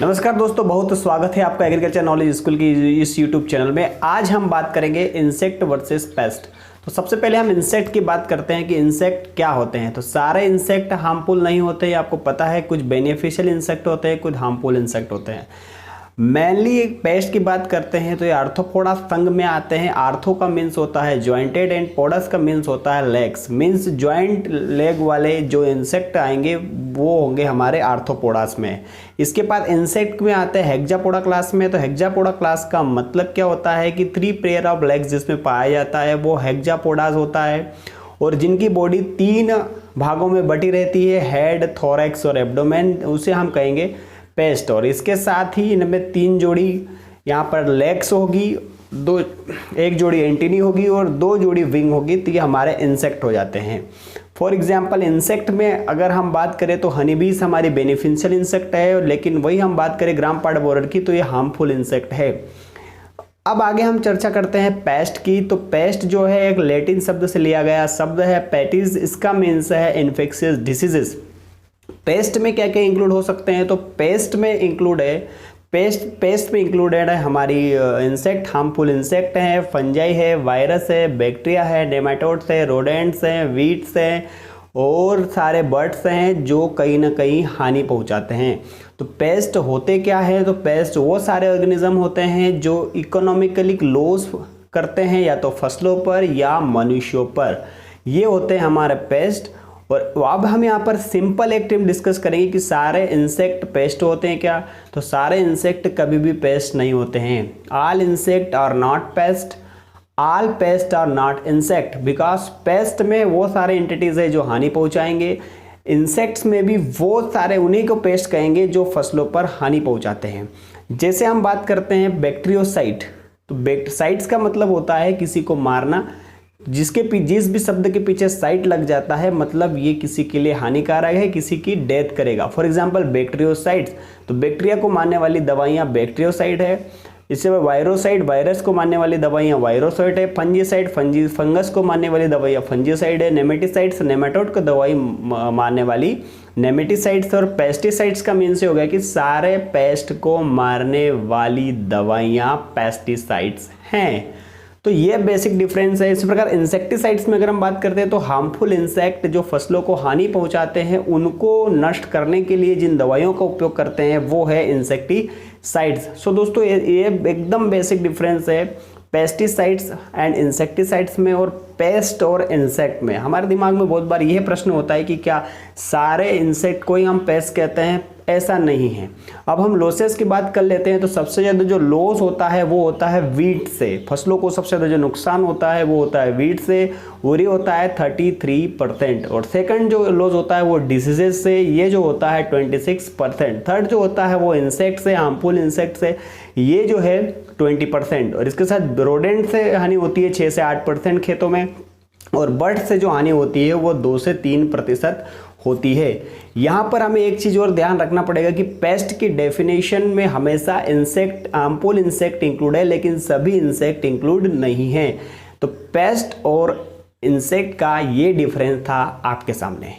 नमस्कार दोस्तों, बहुत स्वागत है आपका एग्रीकल्चर नॉलेज स्कूल की इस यूट्यूब चैनल में। आज हम बात करेंगे इंसेक्ट वर्सेस पेस्ट। तो सबसे पहले हम इंसेक्ट की बात करते हैं कि इंसेक्ट क्या होते हैं। तो सारे इंसेक्ट हार्मफुल नहीं होते, ये आपको पता है। कुछ बेनिफिशियल इंसेक्ट होते हैं, कुछ हार्मफुल इंसेक्ट होते हैं। मेनली एक पेस्ट की बात करते हैं तो ये आर्थ्रोपोडा संघ में आते हैं। आर्थो का मीन्स होता है ज्वाइंटेड एंड पोडस का मीन्स होता है लेग्स। मीन्स ज्वाइंट लेग वाले जो इंसेक्ट आएंगे वो होंगे हमारे आर्थ्रोपोडास में। इसके बाद इंसेक्ट में आते हैं हेक्सापोडा क्लास में। तो हेक्सापोडा क्लास का मतलब क्या होता है कि 3 पेयर ऑफ लेग्स जिसमें पाया जाता है वो हेक्सापोडास होता है, और जिनकी बॉडी 3 भागों में बटी रहती है, हेड, थोरैक्स और एब्डोमेन, उसे हम कहेंगे पेस्ट। और इसके साथ ही इनमें 3 जोड़ी यहाँ पर लेग्स होगी, एक जोड़ी एंटीनी होगी और 2 जोड़ी विंग होगी। तो ये हमारे इंसेक्ट हो जाते हैं। फॉर एग्जाम्पल इंसेक्ट में अगर हम बात करें तो हनी बीज हमारी बेनिफिशियल इंसेक्ट है, लेकिन वही हम बात करें ग्राम पार्ट बोरर की तो ये हार्मफुल इंसेक्ट है। अब आगे हम चर्चा करते हैं पेस्ट की। तो पेस्ट जो है एक लैटिन शब्द से लिया गया शब्द है पेटिस। इसका मीन्स है इन्फेक्शियस डिसीजेस। पेस्ट में क्या क्या इंक्लूड हो सकते हैं? तो पेस्ट में इंक्लूड है पेस्ट में इंक्लूडेड है हमारी इंसेक्ट, हार्मफुल इंसेक्ट हैं, फंजाई है, वायरस है, बैक्टीरिया है, नेमाटोड्स है, रोडेंट्स हैं, वीड्स हैं और सारे बर्ड्स हैं जो कहीं ना कहीं हानि पहुंचाते हैं। तो पेस्ट होते क्या है? तो पेस्ट वो सारे ऑर्गेनिज्म होते हैं जो इकोनॉमिकली लॉस करते हैं या तो फसलों पर या मनुष्यों पर। ये होते हैं हमारे पेस्ट। और अब हम यहाँ पर सिंपल एक टिप डिस्कस करेंगे कि सारे इंसेक्ट पेस्ट होते हैं क्या? तो सारे इंसेक्ट कभी भी पेस्ट नहीं होते हैं। All insect are not pest, all pest are not insect, because pest में वो सारे एंटिटीज है जो हानि पहुंचाएंगे। इंसेक्ट्स में भी वो सारे उन्हीं को पेस्ट कहेंगे जो फसलों पर हानि पहुंचाते हैं। जैसे हम बात करते हैं बैक्टीरियोसाइट। तो बैक्टीसाइट्स का मतलब होता है किसी को मारना। जिस भी शब्द के पीछे साइट लग जाता है मतलब ये किसी के लिए हानिकारक है, किसी की डेथ करेगा। फॉर एग्जांपल बैक्टीरियोसाइट्स, तो बैक्टीरिया को मारने वाली दवाइयाँ बैक्टीरियोसाइड है। इससे वायरोसाइड, वायरस को मारने वाली दवाइयाँ वायरोसाइड है। फंजीसाइड, फंगस को मारने वाली दवाइयाँ फंजीसाइड है। नेमेटिसाइड्स, नेमाटोड को दवाई मारने वाली नेमेटिसाइड्स। और पेस्टिसाइड्स का मीन से हो गया कि सारे पेस्ट को मारने वाली दवाइयाँ पेस्टिसाइड्स हैं। तो ये बेसिक डिफरेंस है। इसी प्रकार इंसेक्टिसाइड्स में अगर हम बात करते हैं तो हार्मफुल इंसेक्ट जो फसलों को हानि पहुंचाते हैं उनको नष्ट करने के लिए जिन दवाइयों का उपयोग करते हैं वो है इंसेक्टिसाइड्स। सो दोस्तों ये एकदम बेसिक डिफरेंस है पेस्टिसाइड्स एंड इंसेक्टिसाइड्स में और पेस्ट और इंसेक्ट में। हमारे दिमाग में बहुत बार यह प्रश्न होता है कि क्या सारे इंसेक्ट को ही हम पेस्ट कहते हैं? ऐसा नहीं है। अब हम लॉसेस की बात कर लेते हैं। तो सबसे ज़्यादा जो लॉस होता है वो होता है वीट से। फसलों को सबसे ज़्यादा जो नुकसान होता है वो होता है वीट से, वो ये होता है 33%। और सेकंड जो लॉस होता है वो डिसीजेस से, ये जो होता है 26%। थर्ड जो होता है वो इंसेक्ट से, हार्मफुल इंसेक्ट से, ये जो है 20%। और इसके साथ रोडेंट से हानि होती है 6 से 8% खेतों में, और बर्ड से जो हानि होती है वो 2 से 3% होती है। यहाँ पर हमें एक चीज़ और ध्यान रखना पड़ेगा कि पेस्ट की डेफिनेशन में हमेशा इंसेक्ट, हार्मफुल इंसेक्ट इंक्लूड है, लेकिन सभी इंसेक्ट इंक्लूड नहीं है। तो पेस्ट और इंसेक्ट का ये डिफरेंस था आपके सामने।